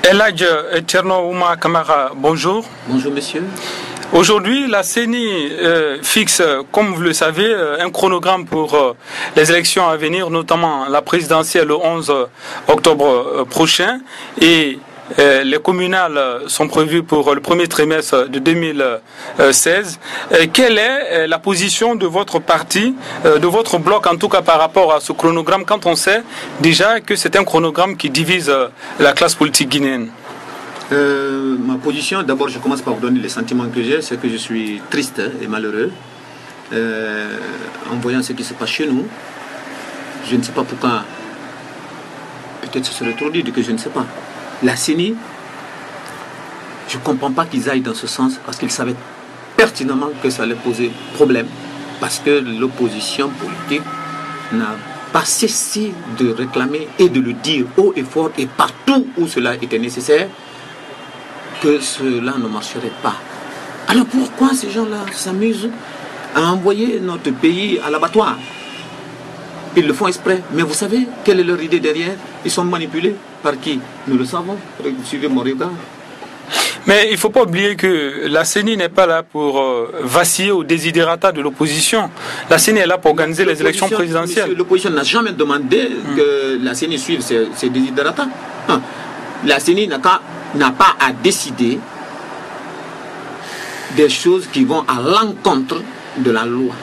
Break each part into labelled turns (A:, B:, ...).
A: Eladj Thierno Ouma Kamara, bonjour.
B: Bonjour monsieur.
A: Aujourd'hui, la CENI fixe, comme vous le savez, un chronogramme pour les élections à venir, notamment la présidentielle le 11 octobre prochain. Et les communales sont prévues pour le premier trimestre de 2016. Quelle est la position de votre parti, de votre bloc en tout cas par rapport à ce chronogramme, quand on sait déjà que c'est un chronogramme qui divise la classe politique guinéenne?
B: Ma position, d'abord je commence par vous donner les sentiments que j'ai, c'est que je suis triste et malheureux en voyant ce qui se passe chez nous. Je ne sais pas pourquoi, peut-être ce serait trop dire que je ne sais pas. La CENI, je ne comprends pas qu'ils aillent dans ce sens parce qu'ils savaient pertinemment que ça allait poser problème, parce que l'opposition politique n'a pas cessé de réclamer et de le dire haut et fort et partout où cela était nécessaire, que cela ne marcherait pas. Alors pourquoi ces gens-là s'amusent à envoyer notre pays à l'abattoir? Ils le font exprès. Mais vous savez quelle est leur idée derrière? Ils sont manipulés par qui? Nous le savons. Suivez mon regard.
A: Mais il ne faut pas oublier que la CENI n'est pas là pour vaciller aux désidérata de l'opposition. La CENI est là pour organiser les élections présidentielles.
B: L'opposition n'a jamais demandé que la CENI suive ses désidérata. La CENI n'a pas à décider des choses qui vont à l'encontre de la loi.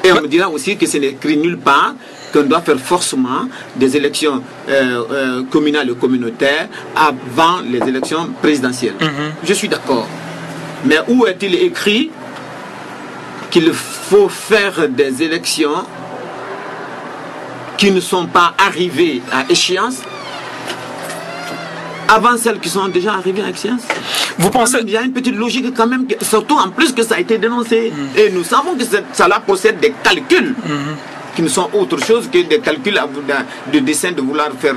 B: Et on me dira aussi que ce n'est écrit nulle part qu'on doit faire forcément des élections communales et communautaires avant les élections présidentielles. Je suis d'accord. Mais où est-il écrit qu'il faut faire des élections qui ne sont pas arrivées à échéance avant celles qui sont déjà arrivées à échéance? Vous pensez... Il y a une petite logique quand même, surtout en plus que ça a été dénoncé. Et nous savons que cela possède des calculs qui ne sont autre chose que des calculs de dessein de vouloir faire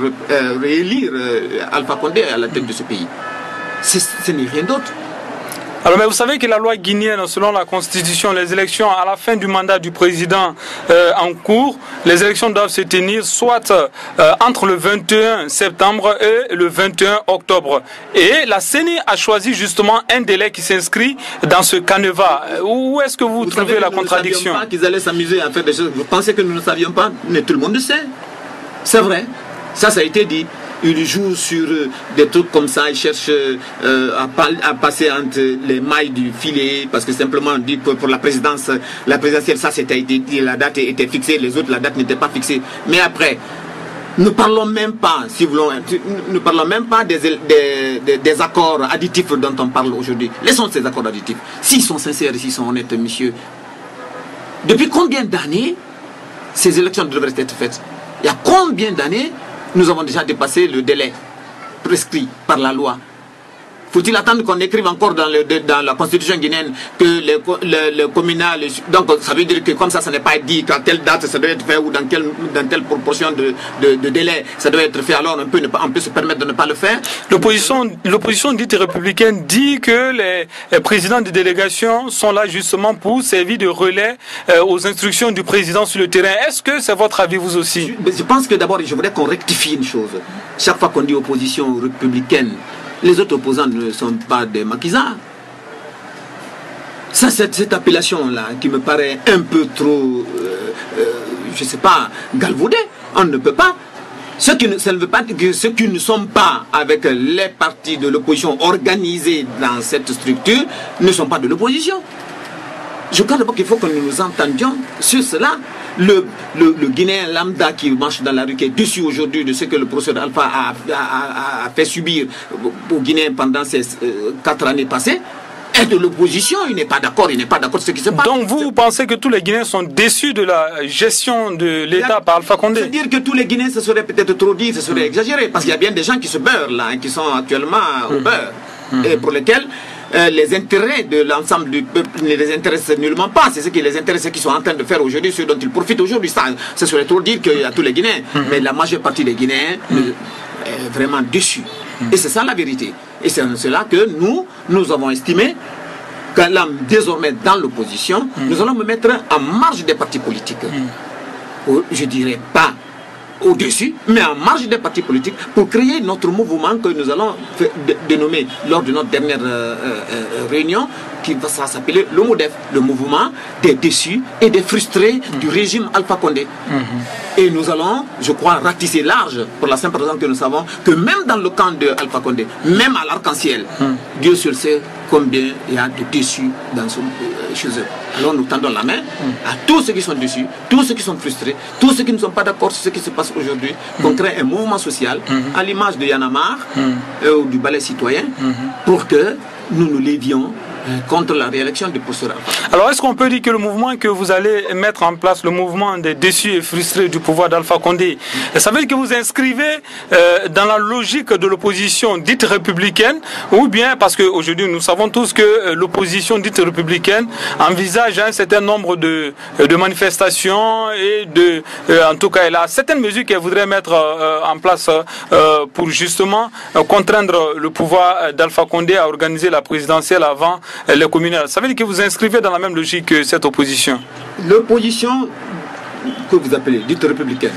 B: réélire Alpha Condé à la tête de ce pays. Ce n'est rien d'autre.
A: Alors, mais vous savez que la loi guinéenne, selon la Constitution, les élections à la fin du mandat du président en cours, les élections doivent se tenir soit entre le 21 septembre et le 21 octobre. Et la CENI a choisi justement un délai qui s'inscrit dans ce canevas. Où est-ce que vous trouvez la contradiction?
B: Nous ne savions pas qu'ils allaient s'amuser à faire des choses. Vous pensez que nous ne savions pas? Mais tout le monde le sait. C'est vrai. Ça a été dit. Ils jouent sur des trucs comme ça, ils cherchent à passer entre les mailles du filet, parce que simplement on dit que pour la présidentielle, ça c'était dit, la date était fixée, les autres la date n'était pas fixée. Mais après, ne parlons même pas, si vous voulez, ne parlons même pas des accords additifs dont on parle aujourd'hui. Laissons ces accords additifs. S'ils sont sincères, s'ils sont honnêtes, monsieur, depuis combien d'années ces élections devraient être faites? Il y a combien d'années nous avons déjà dépassé le délai prescrit par la loi? Faut-il attendre qu'on écrive encore dans la constitution guinéenne que le communal... Donc ça veut dire que comme ça n'est pas dit qu'à telle date ça doit être fait ou dans telle proportion de délai ça doit être fait, alors on peut se permettre de ne pas le faire.
A: L'opposition dite républicaine dit que les présidents de délégation sont là justement pour servir de relais aux instructions du président sur le terrain. Est-ce que c'est votre avis vous aussi?
B: Je pense que d'abord je voudrais qu'on rectifie une chose. Chaque fois qu'on dit opposition républicaine, les autres opposants ne sont pas des maquisards. Ça, cette appellation-là, qui me paraît un peu trop, je ne sais pas, galvaudée, on ne peut pas. Ça ne veut pas dire que ceux qui ne sont pas avec les partis de l'opposition organisés dans cette structure ne sont pas de l'opposition. Je crois d'abord qu'il faut que nous nous entendions sur cela. Le Guinéen lambda qui marche dans la rue, qui est déçu aujourd'hui de ce que le professeur Alpha a fait subir aux Guinéens pendant ces 4 années passées, est de l'opposition, il n'est pas d'accord, de ce qui se passe.
A: Donc vous pensez que tous les Guinéens sont déçus de la gestion de l'État par Alpha Condé?
B: Je veux dire que tous les Guinéens, ce serait peut-être trop dit, ce serait exagéré, parce qu'il y a bien des gens qui se beurrent là, qui sont actuellement au beurre, et pour lesquels les intérêts de l'ensemble du peuple ne les intéressent nullement pas. C'est ce qui les intéresse, ce qu'ils sont en train de faire aujourd'hui, ce dont ils profitent aujourd'hui. Ça serait trop dire qu'il y a tous les Guinéens, mais la majeure partie des Guinéens est vraiment déçus. Et c'est ça la vérité. Et c'est cela que nous avons estimé que là, désormais dans l'opposition, nous allons me mettre en marge des partis politiques. Je ne dirais pas au-dessus, mais en marge des partis politiques, pour créer notre mouvement que nous allons dénommer lors de notre dernière réunion, qui va s'appeler le MODEF, le mouvement des déçus et des frustrés du régime Alpha Condé. Et nous allons, je crois, ratisser large pour la simple raison que nous savons que même dans le camp de Alpha Condé, même à l'arc-en-ciel, Dieu seul sait combien il y a de déçus chez eux. Alors nous tendons la main à tous ceux qui sont déçus, tous ceux qui sont frustrés, tous ceux qui ne sont pas d'accord sur ce qui se passe aujourd'hui, qu'on crée un mouvement social à l'image de Y'en a marre ou du ballet citoyen pour que nous nous lévions contre la réélection du professeur Alpha.
A: Alors est-ce qu'on peut dire que le mouvement que vous allez mettre en place, le mouvement des déçus et frustrés du pouvoir d'Alpha Condé, ça veut dire que vous inscrivez dans la logique de l'opposition dite républicaine, ou bien parce qu'aujourd'hui nous savons tous que l'opposition dite républicaine envisage un certain nombre de manifestations et en tout cas elle a certaines mesures qu'elle voudrait mettre en place pour justement contraindre le pouvoir d'Alpha Condé à organiser la présidentielle avant les communales. Ça veut dire que vous inscrivez dans la même logique que cette opposition?
B: L'opposition que vous appelez dite républicaine,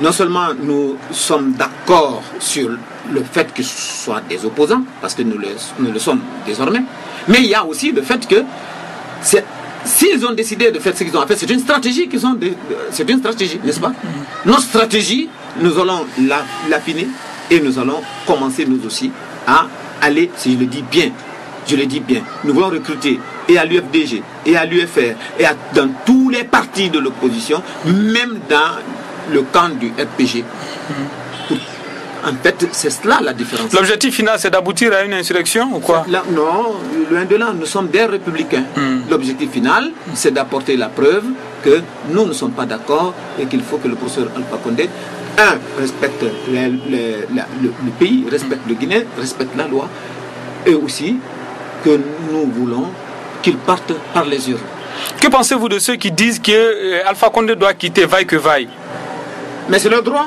B: non seulement nous sommes d'accord sur le fait que ce soit des opposants, parce que nous le sommes désormais, mais il y a aussi le fait que s'ils ont décidé de faire ce qu'ils ont fait, c'est une stratégie c'est une stratégie, n'est-ce pas? Notre stratégie, nous allons l'affiner et nous allons commencer nous aussi à aller, si je le dis bien, nous voulons recruter et à l'UFDG, et à l'UFR, et dans tous les partis de l'opposition, même dans le camp du RPG. En fait, c'est cela la différence.
A: L'objectif final, c'est d'aboutir à une insurrection ou quoi?
B: Non, loin de là, nous sommes des républicains. L'objectif final, c'est d'apporter la preuve que nous ne sommes pas d'accord et qu'il faut que le professeur Alpha Condé, respecte le pays, respecte le Guinée, respecte la loi, et aussi que nous voulons qu'il parte par les urnes.
A: Que pensez-vous de ceux qui disent que Alpha Condé doit quitter vaille que vaille?
B: Mais c'est leur droit.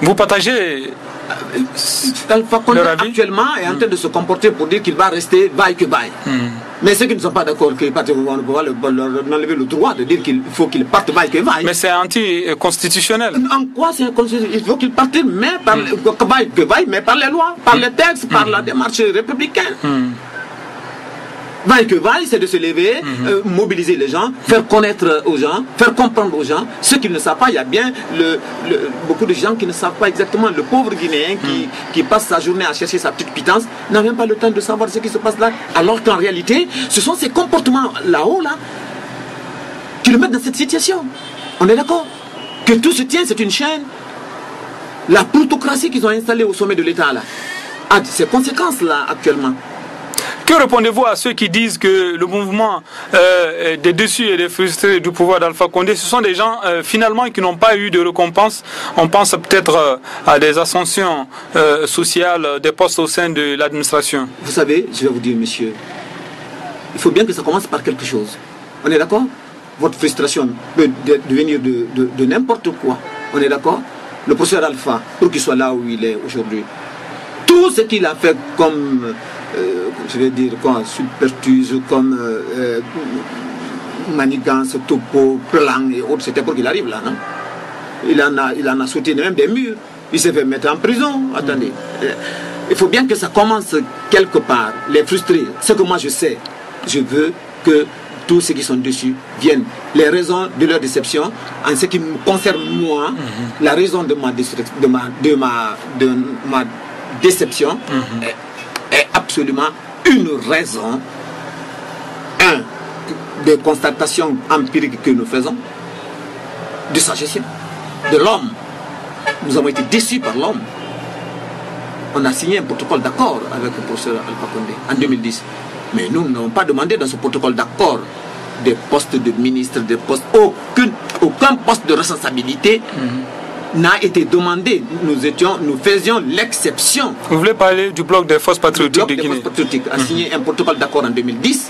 A: Vous partagez
B: Alpha Condé actuellement est en train de se comporter pour dire qu'il va rester vaille que vaille. Mais ceux qui ne sont pas d'accord qu'il parte, on ne peut pas leur enlever le droit de dire qu'il faut qu'il parte vaille que vaille.
A: Mais c'est anticonstitutionnel.
B: En quoi c'est inconstitutionnel? Il faut qu'il parte mais par vaille que vaille, mais par les lois, par les textes, par la démarche républicaine. Vaille que vaille, c'est de se lever, mobiliser les gens, faire connaître aux gens, faire comprendre aux gens. Ceux qui ne savent pas, il y a bien beaucoup de gens qui ne savent pas exactement. Le pauvre Guinéen qui passe sa journée à chercher sa petite pitance n'a même pas le temps de savoir ce qui se passe là. Alors qu'en réalité, ce sont ces comportements là-haut là, qui le mettent dans cette situation. On est d'accord? Que tout se tient, c'est une chaîne. La plutocratie qu'ils ont installée au sommet de l'État là a ces conséquences là actuellement.
A: Que répondez-vous à ceux qui disent que le mouvement des déçus et des frustrés du pouvoir d'Alpha Condé, ce sont des gens finalement qui n'ont pas eu de récompense? On pense peut-être à des ascensions sociales, des postes au sein de l'administration.
B: Vous savez, je vais vous dire, monsieur, il faut bien que ça commence par quelque chose. On est d'accord? Votre frustration peut devenir de n'importe quoi. On est d'accord? Le professeur Alpha, pour qu'il soit là où il est aujourd'hui, tout ce qu'il a fait comme... je vais dire quoi, subterfuge, comme manigance, topo, plan et autres, c'était pour qu'il arrive là, non? Il en a sauté même des murs, il s'est fait mettre en prison. Attendez, il faut bien que ça commence quelque part, les frustrés. Ce que moi je sais, je veux que tous ceux qui sont dessus viennent. Les raisons de leur déception, en ce qui me concerne moi, la raison de ma déception est absolument une raison, des constatations empiriques que nous faisons de sa gestion, de l'homme. Nous avons été déçus par l'homme. On a signé un protocole d'accord avec le professeur Alpha Condé en 2010. Mais nous n'avons pas demandé dans ce protocole d'accord des postes de ministre, des postes, aucun poste de responsabilité n'a été demandé. Nous faisions l'exception.
A: Vous voulez parler du bloc des forces patriotiques de Guinée? Le bloc des forces patriotiques a signé un protocole d'accord en 2010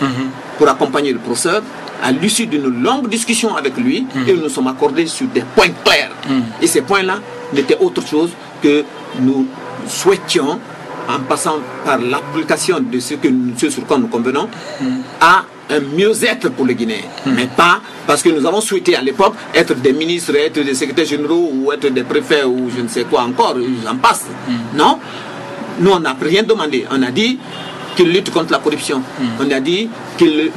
A: pour accompagner le professeur. À l'issue d'une longue discussion avec lui, et nous nous sommes accordés sur des points clairs. Et ces points-là n'étaient autre chose que nous souhaitions, en passant par l'application de ce sur quoi nous convenons, à
B: un mieux-être pour les Guinéens. Mais pas parce que nous avons souhaité à l'époque être des ministres, être des secrétaires généraux ou être des préfets ou je ne sais quoi encore, j'en passe. Non, nous on n'a rien demandé. On a dit qu'il lutte contre la corruption. On a dit qu'il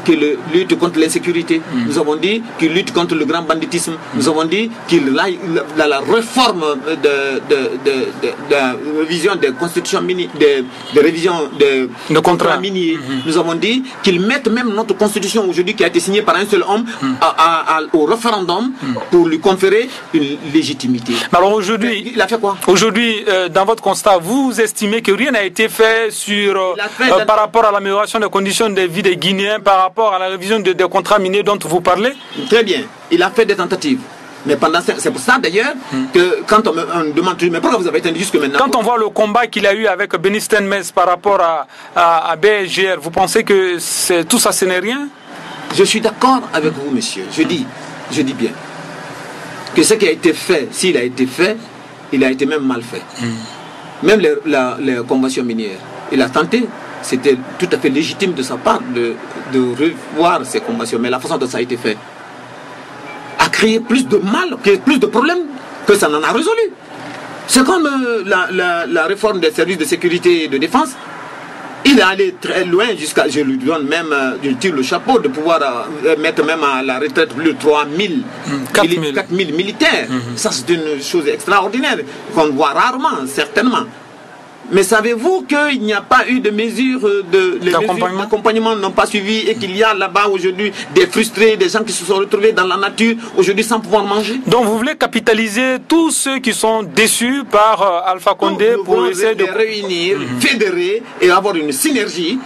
B: lutte contre l'insécurité. Nous avons dit qu'il lutte contre le grand banditisme. Nous avons dit qu'il a la réforme de révision des constitutions minières, de révision de contrats miniers. Nous avons dit qu'il mette même notre constitution aujourd'hui qui a été signée par un seul homme au référendum pour lui conférer une légitimité.
A: Alors aujourd'hui,
B: il a fait quoi?
A: Aujourd'hui, dans votre constat, vous estimez que rien n'a été fait sur par rapport à l'amélioration des conditions de vie des Guinéens, par rapport à la révision des contrats miniers dont vous parlez?
B: Très bien. Il a fait des tentatives. Mais c'est pour ça d'ailleurs que quand on me demande, mais pourquoi vous avez été jusque maintenant?
A: Quand on voit le combat qu'il a eu avec Benny Steinmetz par rapport à BSGR, vous pensez que tout ça, ce n'est rien?
B: Je suis d'accord avec vous, monsieur. Je dis bien que ce qui a été fait, s'il a été fait, il a été même mal fait. Même les conventions minières, il a tenté. C'était tout à fait légitime de sa part de revoir ces conventions. Mais la façon dont ça a été fait a créé plus de mal, plus de problèmes que ça n'en a résolu. C'est comme la réforme des services de sécurité et de défense. Il est allé très loin jusqu'à, je lui donne même, je tire le chapeau de pouvoir mettre même à la retraite plus de 4000 militaires. Ça c'est une chose extraordinaire qu'on voit rarement, certainement. Mais savez-vous qu'il n'y a pas eu de mesures d'accompagnement n'ont pas suivi et qu'il y a là-bas aujourd'hui des frustrés, des gens qui se sont retrouvés dans la nature aujourd'hui sans pouvoir manger?
A: Donc vous voulez capitaliser tous ceux qui sont déçus par Alpha Condé pour essayer de
B: réunir, fédérer et avoir une synergie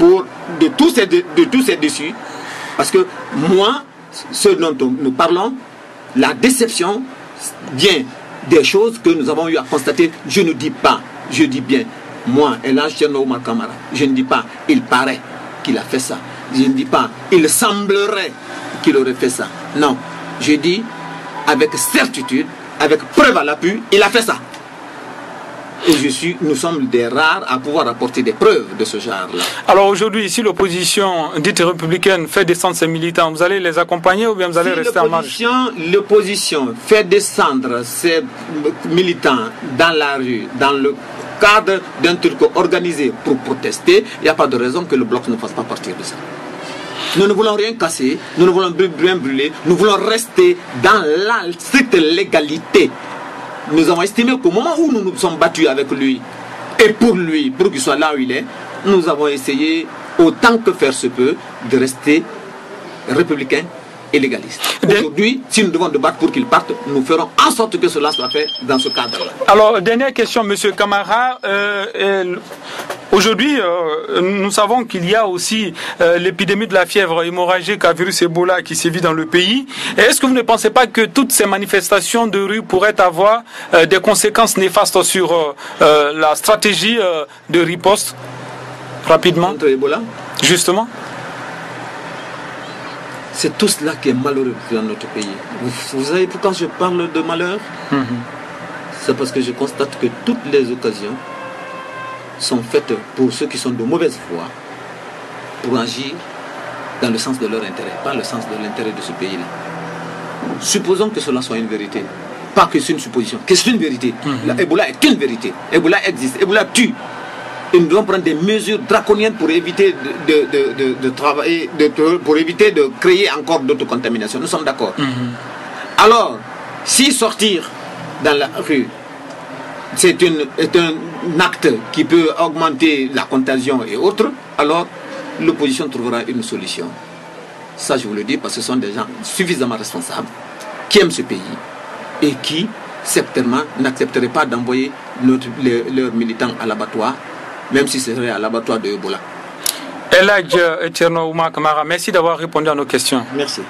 B: de tous ces déçus. Parce que moi, ce dont nous parlons, la déception vient des choses que nous avons eu à constater. Je ne dis pas, je dis bien, moi, Elhadji Thierno Oumar Kamara, je ne dis pas, il paraît qu'il a fait ça. Je ne dis pas, il semblerait qu'il aurait fait ça. Non, je dis avec certitude, avec preuve à l'appui, il a fait ça. Et nous sommes des rares à pouvoir apporter des preuves de ce genre-là.
A: Alors aujourd'hui, si l'opposition dite républicaine fait descendre ses militants, vous allez les accompagner ou bien vous allez rester en marge?
B: L'opposition fait descendre ses militants dans la rue, dans le cadre d'un truc organisé pour protester, il n'y a pas de raison que le bloc ne fasse pas partir de ça. Nous ne voulons rien casser, nous ne voulons rien brûler, nous voulons rester dans la stricte légalité. Nous avons estimé qu'au moment où nous nous sommes battus avec lui, et pour lui, pour qu'il soit là où il est, nous avons essayé, autant que faire se peut, de rester républicains et légalistes. Aujourd'hui, si nous devons débattre pour qu'il parte, nous ferons en sorte que cela soit fait dans ce cadre-là.
A: Alors, dernière question, M. Kamara. Aujourd'hui, nous savons qu'il y a aussi l'épidémie de la fièvre hémorragique à virus Ebola qui sévit dans le pays. Est-ce que vous ne pensez pas que toutes ces manifestations de rue pourraient avoir des conséquences néfastes sur la stratégie de riposte rapidement?
B: Contre Ebola?
A: Justement.
B: C'est tout cela qui est malheureux dans notre pays. Vous savez pourquoi je parle de malheur? C'est parce que je constate que toutes les occasions sont faites pour ceux qui sont de mauvaise foi pour agir dans le sens de leur intérêt, pas le sens de l'intérêt de ce pays-là. Supposons que cela soit une vérité. Pas que c'est une supposition, que c'est une vérité. Ebola est une vérité. Ebola existe. Ebola tue. Et nous devons prendre des mesures draconiennes pour éviter de travailler, pour éviter de créer encore d'autres contaminations. Nous sommes d'accord. Alors, si sortir dans la rue, c'est un acte qui peut augmenter la contagion et autres, alors l'opposition trouvera une solution. Ça, je vous le dis parce que ce sont des gens suffisamment responsables, qui aiment ce pays et qui, certainement, n'accepteraient pas d'envoyer leurs militants à l'abattoir, même si ce serait à l'abattoir de Ebola.
A: Elhadji Thierno Oumar Kamara, merci d'avoir répondu à nos questions.
B: Merci.